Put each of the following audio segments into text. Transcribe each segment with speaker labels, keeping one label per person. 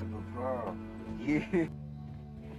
Speaker 1: Yeah.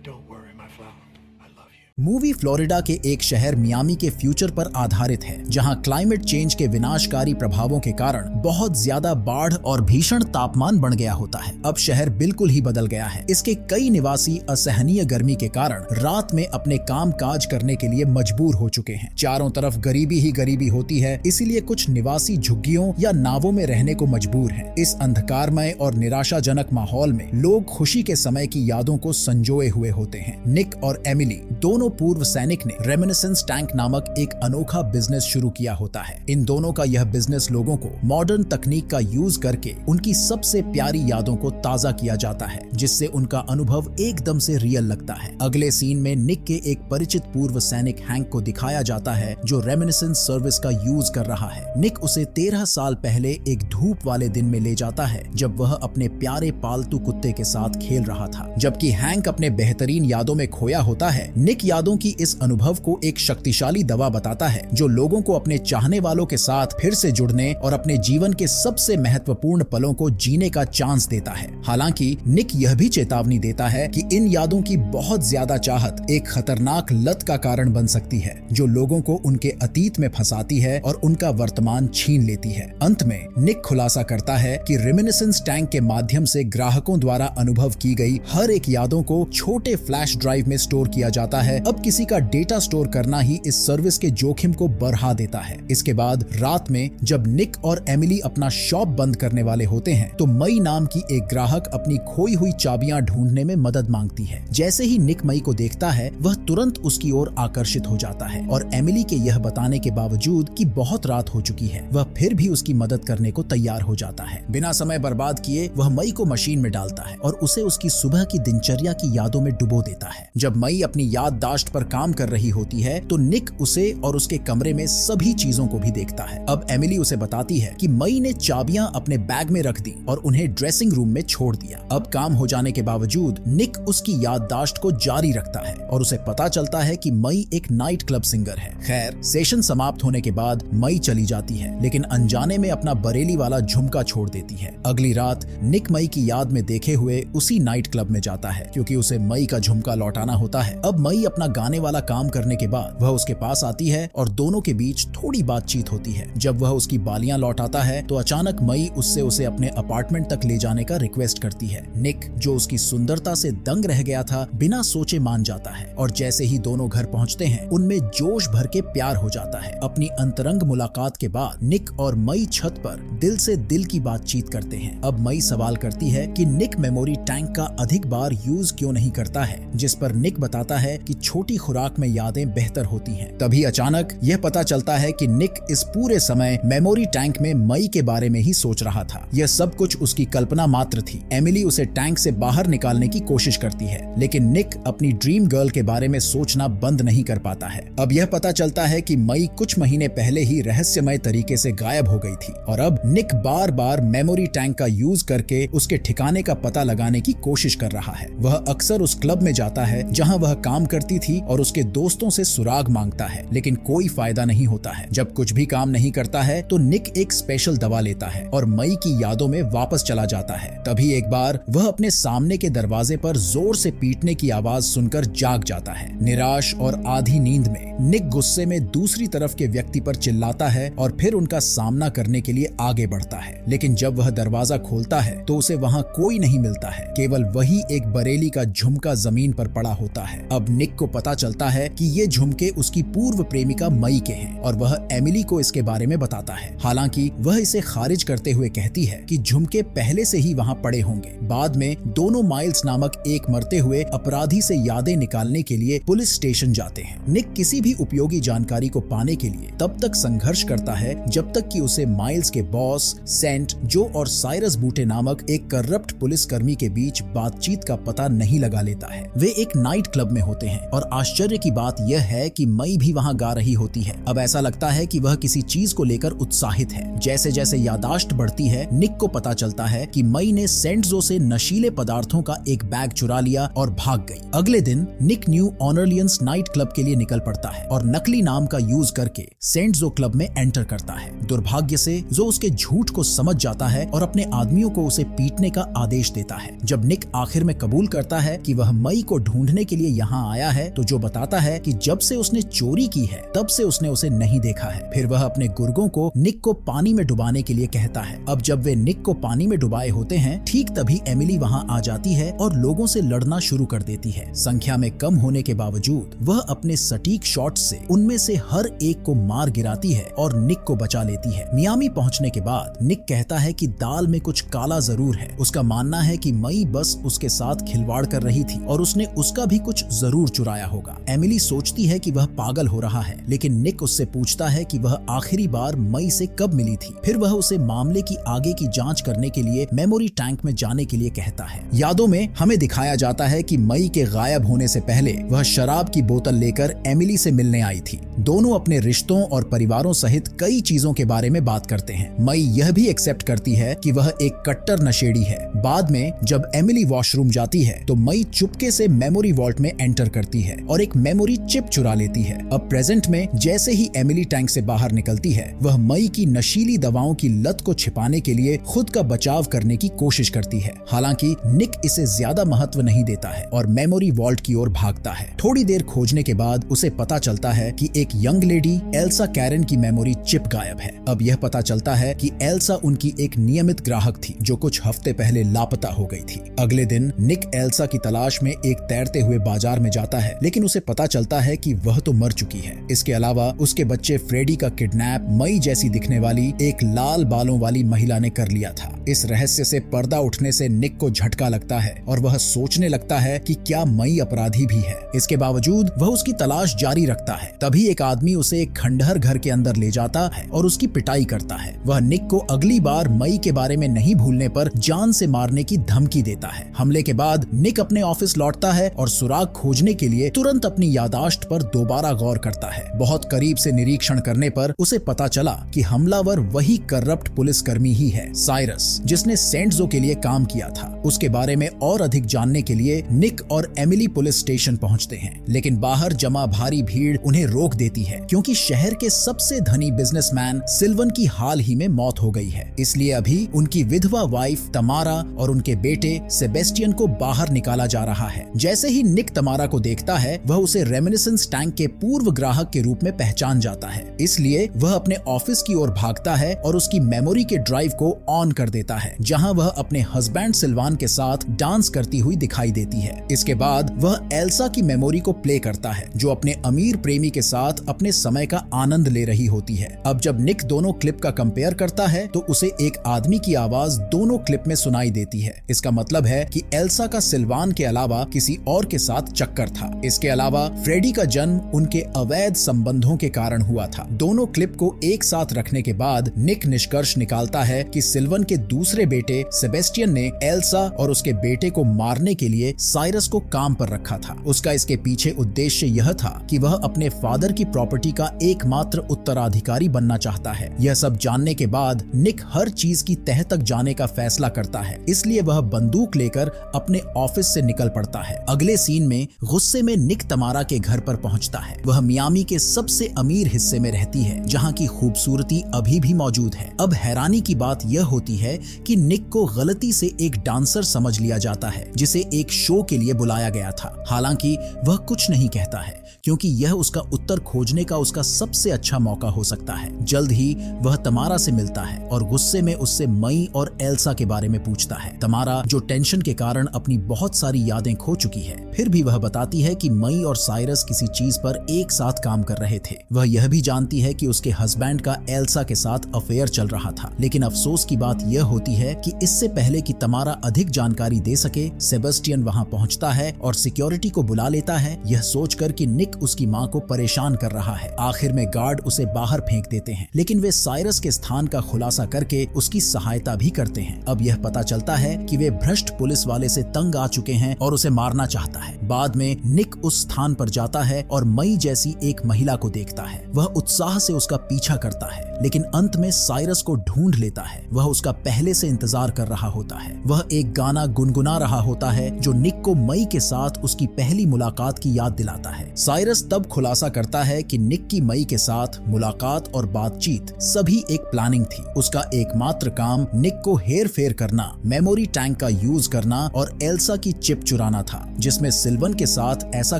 Speaker 2: Don't worry, my flower. I love you.
Speaker 3: Movie Florida के एक शहर Miami के फ्यूचर पर आधारित है, जहां क्लाइमेट चेंज के विनाशकारी प्रभावों के कारण बहुत ज्यादा बाढ़ और भीषण तापमान बढ़ गया होता है। अब शहर बिल्कुल ही बदल गया है। इसके कई निवासी असहनीय गर्मी के कारण रात में अपने काम काज करने के लिए मजबूर हो चुके हैं। चारों तरफ गरीबी ही गरीबी होती है, इसीलिए कुछ निवासी झुग्गियों या नावों में रहने को मजबूर हैं। इस अंधकारमय और निराशाजनक माहौल में लोग खुशी के समय की यादों को संजोए हुए होते हैं। निक और एमिली दोनों पूर्व सैनिक ने रेमिनिसेंस टैंक नामक एक अनोखा बिजनेस शुरू किया होता है। इन दोनों का यह बिजनेस लोगों को मॉडर्न तकनीक का यूज करके उनकी सबसे प्यारी यादों को ताजा किया जाता है, जिससे उनका अनुभव एकदम से रियल लगता है। अगले सीन में निक के एक परिचित पूर्व सैनिक हैंक को दिखाया जाता है, जो रेमिनिसेंस सर्विस का यूज कर रहा है। निक उसे 13 साल पहले एक धूप वाले दिन में ले जाता है, जब वह अपने प्यारे पालतू कुत्ते के साथ खेल रहा था। जबकि हैंक अपने बेहतरीन यादों में खोया होता है, निक यादों की इस अनुभव को एक शक्तिशाली दवा बताता है, जो लोगों को अपने चाहने वालों के साथ फिर से जुड़ने और अपने जीवन के सबसे महत्वपूर्ण पलों को जीने का चांस देता है। हालांकि निक यह भी चेतावनी देता है कि इन यादों की बहुत ज्यादा चाहत एक खतरनाक लत का कारण बन सकती है, जो लोगों को उनके अतीत में फंसाती है और उनका वर्तमान छीन लेती है। अंत में निक खुलासा करता है कि रेमिनिसेंस टैंक के माध्यम से ग्राहकों द्वारा अनुभव की गई हर एक यादों को छोटे फ्लैश ड्राइव में स्टोर किया जाता है। अब किसी का डेटा स्टोर करना ही इस सर्विस के जोखिम को बढ़ा देता है। इसके बाद रात में जब निक और एमिली अपना शॉप बंद करने वाले होते हैं, तो मई नाम की एक ग्राहक अपनी खोई हुई चाबियां ढूंढने में मदद मांगती है। जैसे ही निक मई को देखता है, वह तुरंत उसकी ओर आकर्षित हो जाता है और एमिली के यह बताने के बावजूद कि बहुत रात हो चुकी है, वह फिर भी उसकी मदद करने को तैयार हो जाता है। बिना समय बर्बाद किए वह मई को मशीन में डालता है और उसे उसकी सुबह की दिनचर्या की यादों में डुबो देता है। जब मई अपनी याददाश्त पर काम कर रही होती है, तो निक उसे और उसके कमरे में सभी चीजों को भी देखता है। अब एमिली उसे बताती है कि मई ने चाबियां अपने बैग में रख दी और उन्हें ड्रेसिंग रूम में छोड़ दिया। अब काम हो जाने के बावजूद निक उसकी याददाश्त को जारी रखता है और उसे पता चलता है कि मई एक नाइट क्लब सिंगर है। खैर, सेशन समाप्त होने के बाद मई चली जाती है, लेकिन अनजाने में अपना बरेली वाला झुमका छोड़ देती है। अगली रात निक मई की याद में देखे हुए उसी नाइट क्लब में जाता है, क्योंकि उसे मई का झुमका लौटाना होता है। अब मई अपना गाने वाला काम करने के बाद वह उसके पास आती है और दोनों के बीच थोड़ी बातचीत होती है। जब वह उसकी बालियां लौटाता है, तो अचानक मई उससे उसे अपने अपार्टमेंट तक ले जाने का रिक्वेस्ट करती है। निक, जो उसकी सुंदरता से दंग रह गया था, बिना सोचे मान जाता है और जैसे ही दोनों घर पहुंचते हैं, उनमें जोश भर के प्यार हो जाता है। अपनी अंतरंग मुलाकात के बाद निक और मई छत पर दिल से दिल की बातचीत करते हैं। अब मई सवाल करती है कि निक मेमोरी टैंक का अधिक बार यूज क्यों नहीं करता है, जिस पर निक बताता है कि छोटी खुराक में यादें बेहतर होती हैं। तभी अचानक यह पता चलता है कि निक इस पूरे समय मेमोरी टैंक में मई के बारे में ही सोच रहा था। यह सब कुछ उसकी कल्पना मात्र थी। एमिली उसे टैंक से बाहर निकालने की कोशिश करती है, लेकिन निक अपनी ड्रीम गर्ल के बारे में सोचना बंद नहीं कर पाता है। अब यह पता चलता है कि मई कुछ महीने पहले ही रहस्यमय तरीके से गायब हो गई थी और अब निक बार बार मेमोरी टैंक का यूज करके उसके ठिकाने का पता लगाने की कोशिश कर रहा है। वह अक्सर उस क्लब में जाता है जहां वह काम करती थी और उसके दोस्तों से सुराग मांगता है, लेकिन कोई फायदा नहीं होता है। जब कुछ भी काम नहीं करता है, तो निक एक स्पेशल दवा लेता है और मई की यादों में वापस चला जाता है। तभी एक बार वह अपने सामने के दरवाजे पर जोर से पीटने की आवाज सुनकर जाग जाता है। निराश और आधी नींद में निक गुस्से में दूसरी तरफ के व्यक्ति पर चिल्लाता है और फिर उनका सामना करने के लिए आगे बढ़ता है। लेकिन जब वह दरवाजा खोलता है, तो उसे वहां कोई नहीं मिलता है, केवल वही एक बरेली का झुमका जमीन पर पड़ा होता है। अब निक को पता चलता है कि ये झुमके उसकी पूर्व प्रेमिका मई के हैं और वह एमिली को इसके बारे में बताता है। हालांकि वह इसे खारिज करते हुए कहती है कि झुमके पहले से ही वहां पड़े होंगे। बाद में दोनों माइल्स नामक एक मरते हुए अपराधी से यादें निकालने के लिए पुलिस स्टेशन जाते हैं। निक किसी भी उपयोगी जानकारी को पाने के लिए तब तक संघर्ष करता है जब तक कि उसे माइल्स के बॉस सेंट, जो और साइरस बूटे नामक एक करप्ट पुलिसकर्मी के बीच बातचीत का पता नहीं लगा लेता है। वे एक नाइट क्लब में होते हैं और आश्चर्य की बात यह है कि मई भी वहाँ गा रही होती है। अब ऐसा लगता है कि वह किसी चीज को लेकर उत्साहित है। जैसे जैसे यादाश्त बढ़ती है, निक को पता चलता है कि मई ने सेंटजो से नशीले पदार्थों का एक बैग चुरा लिया और भाग गई। अगले दिन निक न्यू ऑर्लियंस नाइट क्लब के लिए निकल पड़ता है और नकली नाम का यूज करके सेंटजो क्लब में एंटर करता है। दुर्भाग्य से जो उसके झूठ को समझ जाता है और अपने आदमियों को उसे पीटने का आदेश देता है। जब निक आखिर में कबूल करता है कि वह मई को ढूंढने के लिए यहाँ आया है, तो जो बताता है कि जब से उसने चोरी की है तब से उसने उसे नहीं देखा है। फिर वह अपने गुर्गों को निक को पानी में डुबाने के लिए कहता है। अब जब वे निक को पानी में डुबाए होते हैं, ठीक तभी एमिली वहाँ आ जाती है और लोगों से लड़ना शुरू कर देती है। संख्या में कम होने के बावजूद वह अपने सटीक शॉट से उनमें से हर एक को मार गिराती है और निक को बचा लेती है। मियामी पहुंचने के बाद निक कहता है कि दाल में कुछ काला जरूर है। उसका मानना है कि मई बस उसके साथ खिलवाड़ कर रही थी और उसने उसका भी कुछ जरूर चुराया होगा। एमिली सोचती है कि वह पागल हो रहा है, लेकिन निक उससे पूछता है कि वह आखिरी बार मई से कब मिली थी। फिर वह उसे मामले की आगे की जांच करने के लिए मेमोरी टैंक में जाने के लिए कहता है। यादों में हमें दिखाया जाता है कि मई के गायब होने से पहले वह शराब की बोतल लेकर एमिली से मिलने आई थी। दोनों अपने रिश्तों और परिवारों सहित कई चीजों के बारे में बात करते हैं। मई यह भी एक्सेप्ट करती है कि वह एक कट्टर नशेड़ी है। बाद में जब एमिली वॉशरूम जाती है तो मई चुपके से मेमोरी वॉल्ट में एंटर करती है और एक मेमोरी चिप चुरा लेती है। अब प्रेजेंट में जैसे ही एमिली टैंक से बाहर निकलती है, वह मई की नशीली दवाओं की लत को छिपाने के लिए खुद का बचाव करने की कोशिश करती है। हालांकि निक इसे ज्यादा महत्व नहीं देता है और मेमोरी वॉल्ट की ओर भागता है। थोड़ी देर खोजने के बाद उसे पता चलता है कि एक यंग लेडी एल्सा कैरन की मेमोरी चिप गायब है। अब यह पता चलता है कि एल्सा उनकी एक नियमित ग्राहक थी जो कुछ हफ्ते पहले लापता हो गई थी। अगले दिन निक एल्सा की तलाश में एक तैरते हुए बाजार में जाता है, लेकिन उसे पता चलता है कि वह तो मर चुकी है। इसके अलावा उसके बच्चे फ्रेडी का किडनैप मई जैसी दिखने वाली एक लाल बालों वाली महिला ने कर लिया था। इस रहस्य से पर्दा उठने से निक को झटका लगता है और वह सोचने लगता है कि क्या मई अपराधी भी है। इसके बावजूद वह उसकी तलाश जारी रखता है। तभी एक आदमी उसे एक खंडहर घर के अंदर ले जाता है और उसकी पिटाई करता है। वह निक को अगली बार मई के बारे में नहीं भूलने पर जान से मारने की धमकी देता है। हमले के बाद निक अपने ऑफिस लौटता है और सुराग खोजने के लिए तुरंत अपनी यादाश्त पर दोबारा गौर करता है। बहुत करीब से निरीक्षण करने पर उसे पता चला कि हमलावर वही करप्ट पुलिसकर्मी ही है, साइरस, जिसने सेंटजो के लिए काम किया था। उसके बारे में और अधिक जानने के लिए निक और एमिली पुलिस स्टेशन पहुंचते हैं, लेकिन बाहर जमा भारी भीड़ उन्हें रोक देती है क्योंकि शहर के सबसे धनी बिजनेसमैन सिल्वन की हाल ही में मौत हो गई है। इसलिए अभी उनकी विधवा वाइफ तमारा और उनके बेटे सेबेस्टियन को बाहर निकाला जा रहा है। जैसे ही निक तमारा को देखता है, वह उसे रेमिनिसेंस टैंक के पूर्व ग्राहक के रूप में पहचान जाता है। इसलिए वह अपने ऑफिस की ओर भागता है और उसकी मेमोरी के ड्राइव को ऑन कर देता है, जहां वह अपने हस्बैंड सिल्वान के साथ डांस करती हुई दिखाई देती है। इसके बाद वह एल्सा की मेमोरी को प्ले करता है, जो अपने अमीर प्रेमी के साथ अपने समय का आनंद ले रही होती है। अब जब निक दोनों क्लिप का कंपेयर करता है तो उसे एक आदमी की आवाज दोनों क्लिप में सुनाई देती है। इसका मतलब है कि एल्सा का सिल्वान के अलावा किसी और के साथ चक्कर था। इसके अलावा फ्रेडी का जन्म उनके अवैध संबंधों के कारण हुआ था। दोनों क्लिप को एक साथ रखने के बाद निक निष्कर्ष निकालता है कि सिल्वन के दूसरे बेटे सेबेस्टियन ने एल्सा और उसके बेटे को मारने के लिए साइरस को काम पर रखा था। उसका इसके पीछे उद्देश्य यह था कि वह अपने फादर की प्रॉपर्टी का एकमात्र उत्तराधिकारी बनना चाहता है। यह सब जानने के बाद निक हर चीज की तह तक जाने का फैसला करता है, इसलिए वह बंदूक लेकर अपने ऑफिस से निकल पड़ता है। अगले सीन में गुस्से में निक तमारा के घर पर पहुंचता है। वह मियामी के सबसे अमीर हिस्से में रहती है, जहां की खूबसूरती अभी भी मौजूद है। अब हैरानी की बात यह होती है कि निक को गलती से एक डांसर समझ लिया जाता है, जिसे एक शो के लिए बुलाया गया था। हालांकि वह कुछ नहीं कहता है, क्योंकि यह उसका उत्तर खोजने का उसका सबसे अच्छा मौका हो सकता है। जल्द ही वह तमारा से मिलता है और गुस्से में उससे मई और एल्सा के बारे में पूछता है। तमारा, जो टेंशन के कारण अपनी बहुत सारी यादें खो चुकी है, फिर भी वह बताती है कि मई और साइरस किसी चीज पर एक साथ काम कर रहे थे। वह यह भी जानती है कि उसके हस्बैंड का एल्सा के साथ अफेयर चल रहा था, लेकिन अफसोस की बात यह होती है कि इससे पहले कि तमारा अधिक जानकारी दे सके, सेबेस्टियन वहां पहुंचता है और सिक्योरिटी को बुला लेता है, यह सोचकर कि निक उसकी मां को परेशान कर रहा है। आखिर में गार्ड उसे बाहर फेंक देते हैं, लेकिन वे साइरस के स्थान का खुलासा करके उसकी सहायता भी करते हैं। अब यह पता चलता है कि वे भ्रष्ट पुलिस वाले से तंग आ चुके हैं और उसे मारना चाहता है। बाद में निक निक उस स्थान पर जाता है और मई जैसी एक महिला को देखता है। वह उत्साह से उसका पीछा करता है, लेकिन अंत में साइरस को ढूंढ लेता है। वह उसका पहले से इंतजार कर रहा होता है। वह एक गाना गुनगुना रहा होता है जो निक को मई के साथ उसकी पहली मुलाकात की याद दिलाता है। साइरस तब खुलासा करता है कि निक की मई के साथ मुलाकात और बातचीत सभी एक प्लानिंग थी। उसका एकमात्र काम निक को हेर फेर करना, मेमोरी टैंक का यूज करना और एल्सा की चिप चुराना था, जिसमें सिल्वन के साथ ऐसा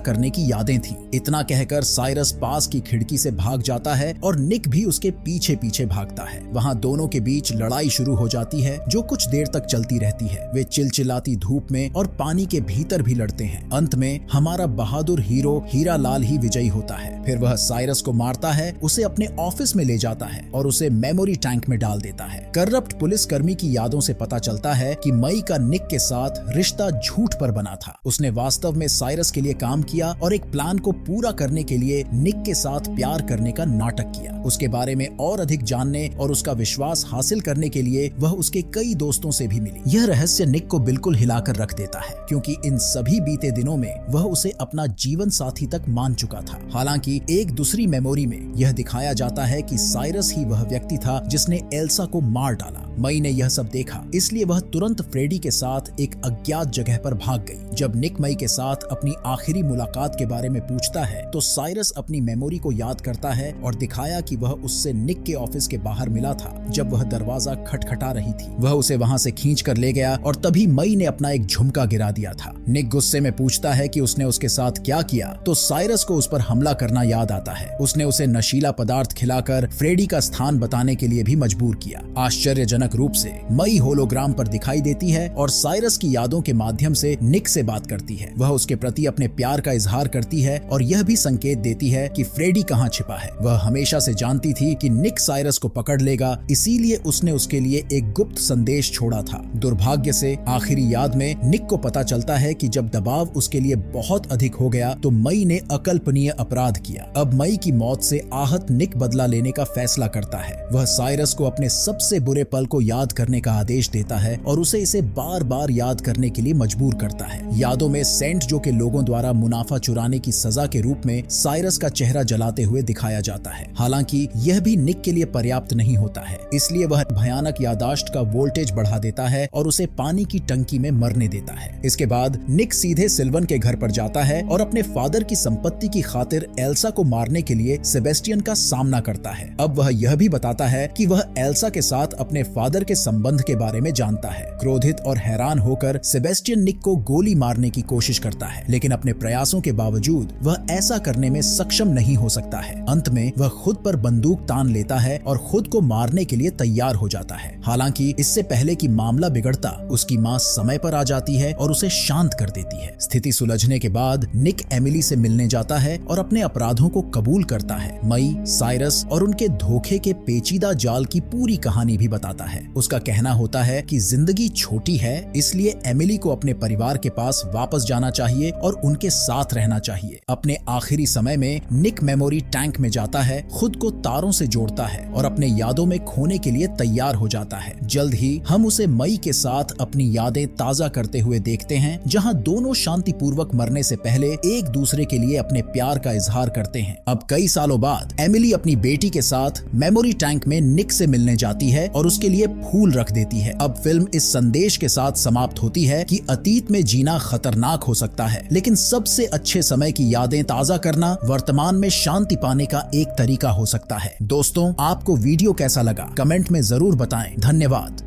Speaker 3: करने की यादें थी। इतना कहकर साइरस पास की खिड़की से भाग जाता है और निक भी उसके पीछे पीछे भागता है। वहाँ दोनों के बीच लड़ाई शुरू हो जाती है जो कुछ देर तक चलती रहती है। वे चिलचिलाती धूप में और पानी के भीतर भी लड़ते हैं। अंत में हमारा बहादुर हीरो हीरा लाल ही विजयी होता है। फिर वह साइरस को मारता है, उसे अपने ऑफिस में ले जाता है और उसे मेमोरी टैंक में डाल देता है। करप्ट पुलिसकर्मी की यादों से पता चलता है कि मई का निक के साथ रिश्ता झूठ पर बना था। उसने वास्तव में साइरस के लिए काम किया और एक प्लान को पूरा करने के लिए निक के साथ प्यार करने का नाटक किया। उसके बारे में और अधिक जानने और उसका विश्वास हासिल करने के लिए वह उसके कई दोस्तों से भी मिली। यह रहस्य निक को बिल्कुल हिलाकर रख देता है, क्योंकि इन सभी बीते दिनों में वह उसे अपना जीवन साथी तक मान चुका था। हालांकि एक दूसरी मेमोरी में यह दिखाया जाता है कि साइरस ही वह व्यक्ति था जिसने एल्सा को मार डाला। मई ने यह सब देखा, इसलिए वह तुरंत फ्रेडी के साथ एक अज्ञात जगह पर भाग गई। जब निक मई के साथ अपनी आखिरी मुलाकात के बारे में पूछता है तो साइरस अपनी मेमोरी को याद करता है और दिखाया कि वह उससे निक के ऑफिस के बाहर मिला था जब वह दरवाजा खटखटा रही थी। वह उसे वहां से खींच कर ले गया और तभी मई ने अपना एक झुमका गिरा दिया था। निक गुस्से में पूछता है कि उसने उसके साथ क्या किया, तो साइरस को उस पर हमला करना याद आता है। उसने उसे नशीला पदार्थ खिलाकर फ्रेडी का स्थान बताने के लिए भी मजबूर किया। आश्चर्यजनक रूप से मई होलोग्राम पर दिखाई देती है और साइरस की यादों के माध्यम से निक से बात करती है। वह उसके प्रति अपने प्यार का इजहार करती है और यह भी संकेत देती है कि फ्रेडी कहाँ छिपा है। वह हमेशा से जानती थी कि निक साइरस को पकड़ लेगा, इसीलिए उसने उसके लिए एक गुप्त संदेश छोड़ा था। दुर्भाग्य से आखिरी याद में निक को पता चलता है कि जब दबाव उसके लिए बहुत अधिक हो गया तो मई ने अकल्पनीय अपराध किया। अब मई की मौत से आहत निक बदला लेने का फैसला करता है। वह साइरस को अपने सबसे बुरे पल को याद करने का आदेश देता है और उसे इसे बार बार याद करने के लिए मजबूर करता है। यादों में सेंट जो के लोगों द्वारा मुनाफा चुराने की सजा के रूप में साइरस का चेहरा जलाते हुए दिखाया जाता है। हालांकि यह भी निक के लिए पर्याप्त नहीं होता है, इसलिए वह भयानक याददाश्त का वोल्टेज बढ़ा देता है और उसे पानी की टंकी में मरने देता है। इसके बाद निक सीधे सिल्वन के घर पर जाता है और अपने फादर की संपत्ति की खातिर एल्सा को मारने के लिए सेबेस्टियन का सामना करता है। अब वह यह भी बताता है कि वह एल्सा के साथ अपने फादर के संबंध के बारे में जानता है। क्रोधित और हैरान होकर सेबेस्टियन निक को गोली मारने की कोशिश करता है, लेकिन अपने प्रयासों के बावजूद वह ऐसा करने में सक्षम नहीं हो सकता है। अंत में वह खुद पर बंदूक तान लेता है और खुद को मारने के लिए तैयार हो जाता है। हालांकि इससे पहले कि मामला बिगड़ता, उसकी मां समय पर आ जाती है और उसे शांत कर देती है। स्थिति सुलझने के बाद निक एमिली से मिलने जाता है और अपने अपराधों को कबूल करता है। मई, साइरस और उनके धोखे के पेचीदा जाल की पूरी कहानी भी बताता है। उसका कहना होता है कि जिंदगी छोटी है, इसलिए एमिली को अपने परिवार के पास वापस जाना चाहिए और उनके साथ रहना चाहिए। अपने आखिरी समय में निक मेमोरी टैंक में जाता है, खुद को तारों से जोड़ता है और अपने यादों में खोने के लिए तैयार हो जाता है। जल्द ही हम उसे मई के साथ अपनी यादें ताजा करते हुए देखते हैं, जहां दोनों शांतिपूर्वक मरने से पहले एक दूसरे के लिए अपने प्यार का इजहार करते हैं। अब कई सालों बाद एमिली अपनी बेटी के साथ मेमोरी टैंक में निक से मिलने जाती है और उसके लिए फूल रख देती है। अब फिल्म इस संदेश के साथ समाप्त होती है कि अतीत में जीना खतरनाक हो सकता है, लेकिन सबसे अच्छे समय की यादें ताजा करना वर्तमान में शांति पाने का एक तरीका हो सकता है। दोस्तों, आपको वीडियो कैसा लगा कमेंट में जरूर बताएं। धन्यवाद।